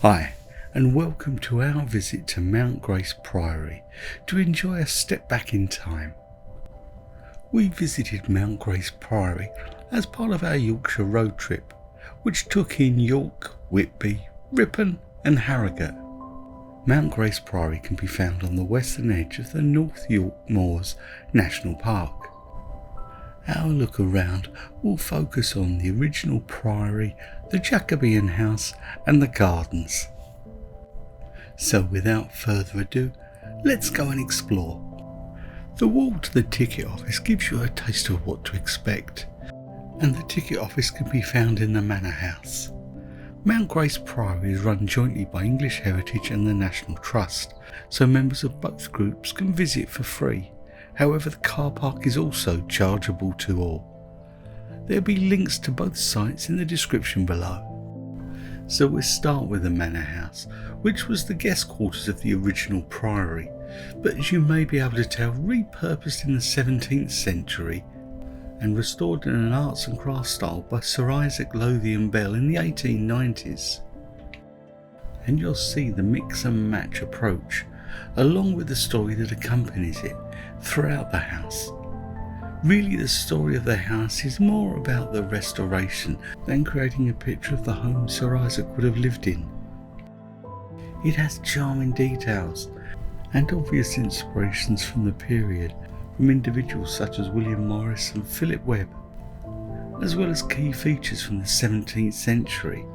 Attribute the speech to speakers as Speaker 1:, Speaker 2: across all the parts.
Speaker 1: Hi, and welcome to our visit to Mount Grace Priory to enjoy a step back in time. We visited Mount Grace Priory as part of our Yorkshire road trip, which took in York, Whitby, Ripon and Harrogate. Mount Grace Priory can be found on the western edge of the North York Moors National Park. Our look around will focus on the original priory, the Jacobean house and the gardens. So without further ado, let's go and explore. The walk to the ticket office gives you a taste of what to expect, and the ticket office can be found in the Manor house. Mount Grace Priory is run jointly by English Heritage and the National Trust, so members of both groups can visit for free. However, the car park is also chargeable to all. There'll be links to both sites in the description below. So we'll start with the Manor house, which was the guest quarters of the original priory, but as you may be able to tell, repurposed in the 17th century and restored in an arts and crafts style by Sir Isaac Lothian Bell in the 1890s. And you'll see the mix and match approach, along with the story that accompanies it throughout the house. Really, the story of the house is more about the restoration than creating a picture of the home Sir Isaac would have lived in. It has charming details and obvious inspirations from the period, from individuals such as William Morris and Philip Webb, as well as key features from the 17th century.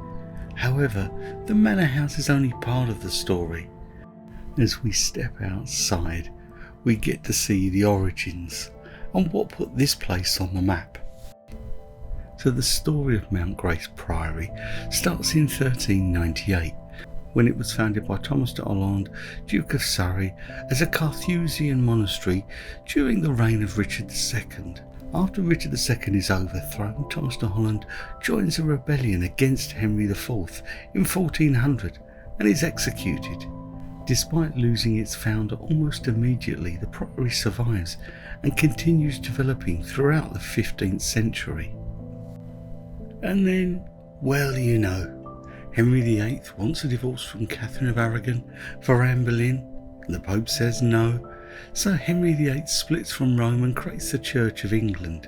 Speaker 1: However, the Manor house is only part of the story. As we step outside, we get to see the origins and what put this place on the map. So the story of Mount Grace Priory starts in 1398, when it was founded by Thomas de Holland, Duke of Surrey, as a Carthusian monastery during the reign of Richard II. After Richard II is overthrown, Thomas de Holland joins a rebellion against Henry IV in 1400 and is executed. Despite losing its founder almost immediately, the priory survives and continues developing throughout the 15th century. And then, well, you know, Henry VIII wants a divorce from Catherine of Aragon for Anne Boleyn. The Pope says no, so Henry VIII splits from Rome and creates the Church of England.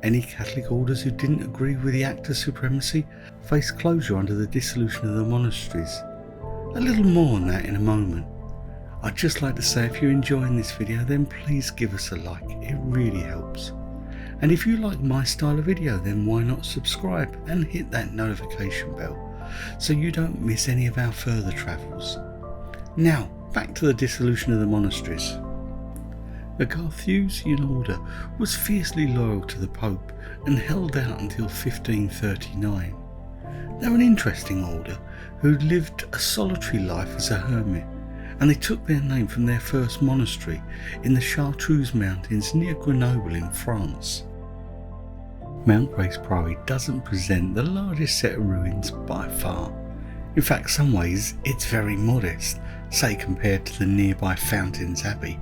Speaker 1: Any Catholic orders who didn't agree with the Act of Supremacy faced closure under the Dissolution of the Monasteries. A little more on that in a moment. I'd just like to say, if you're enjoying this video, then please give us a like, it really helps. And if you like my style of video, then why not subscribe and hit that notification bell so you don't miss any of our further travels. Now, back to the dissolution of the monasteries. The Carthusian order was fiercely loyal to the Pope and held out until 1539. They're an interesting order who lived a solitary life as a hermit, and they took their name from their first monastery in the Chartreuse Mountains near Grenoble in France. Mount Grace Priory doesn't present the largest set of ruins by far. In fact, some ways it's very modest, say compared to the nearby Fountains Abbey.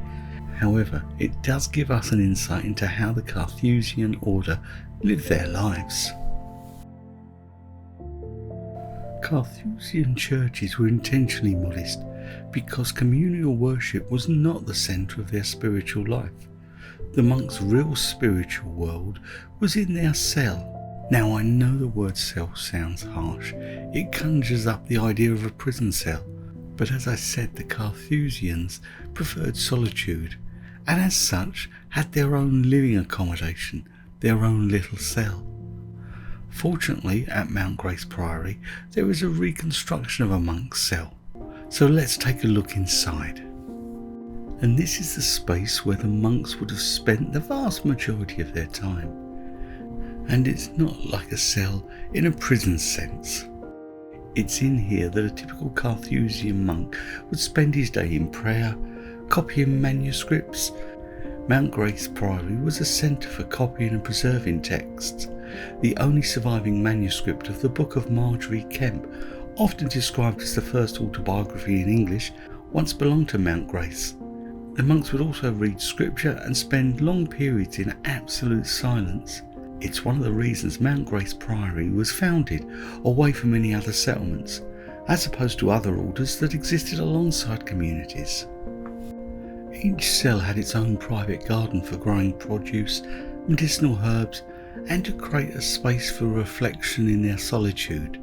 Speaker 1: However, it does give us an insight into how the Carthusian order lived their lives. Carthusian churches were intentionally modest because communal worship was not the centre of their spiritual life. The monks' real spiritual world was in their cell. Now, I know the word cell sounds harsh. It conjures up the idea of a prison cell. But as I said, the Carthusians preferred solitude, and as such had their own living accommodation, their own little cell. Fortunately, at Mount Grace Priory, there is a reconstruction of a monk's cell. So let's take a look inside. And this is the space where the monks would have spent the vast majority of their time. And it's not like a cell in a prison sense. It's in here that a typical Carthusian monk would spend his day in prayer, copying manuscripts. Mount Grace Priory was a centre for copying and preserving texts. The only surviving manuscript of the Book of Marjorie Kemp, often described as the first autobiography in English, once belonged to Mount Grace. The monks would also read scripture and spend long periods in absolute silence. It's one of the reasons Mount Grace Priory was founded away from any other settlements, as opposed to other orders that existed alongside communities. Each cell had its own private garden for growing produce, medicinal herbs, and to create a space for reflection in their solitude.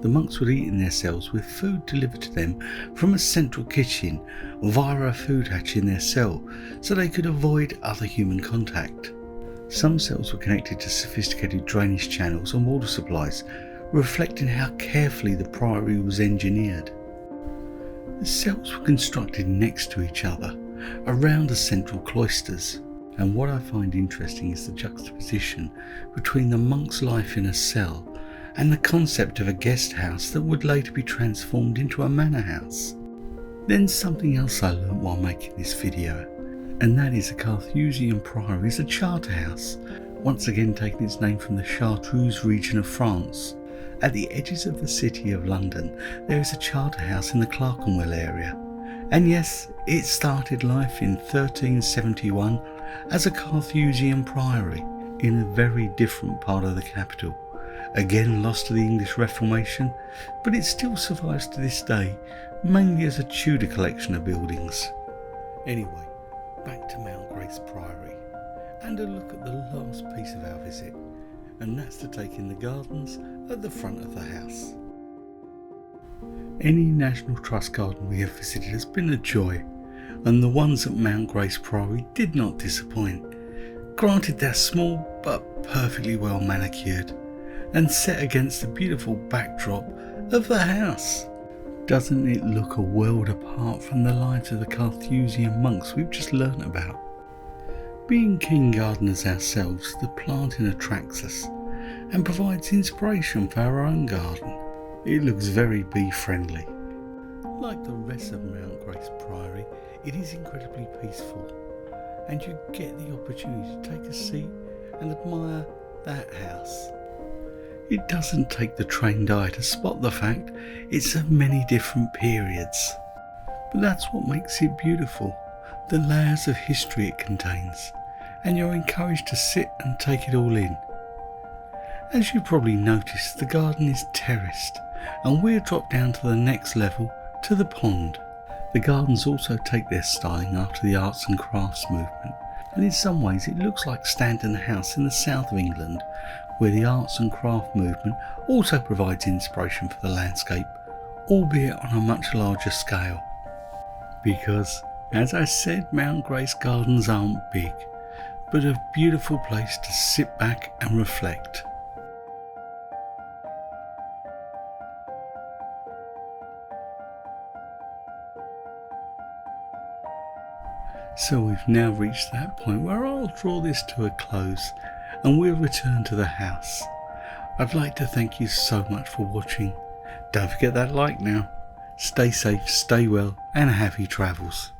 Speaker 1: The monks would eat in their cells with food delivered to them from a central kitchen via a food hatch in their cell, so they could avoid other human contact. Some cells were connected to sophisticated drainage channels and water supplies, reflecting how carefully the priory was engineered. The cells were constructed next to each other, around the central cloisters, and what I find interesting is the juxtaposition between the monk's life in a cell and the concept of a guest house that would later be transformed into a manor house. Then something else I learnt while making this video, and that is a Carthusian priory is a charter house, once again taking its name from the Chartreuse region of France. At the edges of the city of London, there is a charter house in the Clerkenwell area. And yes, it started life in 1371 as a Carthusian priory in a very different part of the capital. Again lost to the English Reformation, but it still survives to this day, mainly as a Tudor collection of buildings. Anyway, back to Mount Grace Priory, and a look at the last piece of our visit, and that's to take in the gardens at the front of the house. Any National Trust garden we have visited has been a joy, and the ones at Mount Grace Priory did not disappoint. Granted, they're small but perfectly well manicured, and set against the beautiful backdrop of the house. Doesn't it look a world apart from the lives of the Carthusian monks we've just learnt about? Being keen gardeners ourselves, the planting attracts us and provides inspiration for our own garden. It looks very bee friendly. Like the rest of Mount Grace Priory, it is incredibly peaceful, and you get the opportunity to take a seat and admire that house. It doesn't take the trained eye to spot the fact it's of many different periods, but that's what makes it beautiful, the layers of history it contains, and you're encouraged to sit and take it all in. As you probably noticed, the garden is terraced, and we're dropped down to the next level, to the pond. The gardens also take their styling after the arts and crafts movement, and in some ways it looks like Standon House in the south of England, where the arts and craft movement also provides inspiration for the landscape, albeit on a much larger scale. Because, as I said, Mount Grace gardens aren't big, but a beautiful place to sit back and reflect. So we've now reached that point where I'll draw this to a close and we'll return to the house. I'd like to thank you so much for watching. Don't forget that like now. Stay safe, stay well, and happy travels.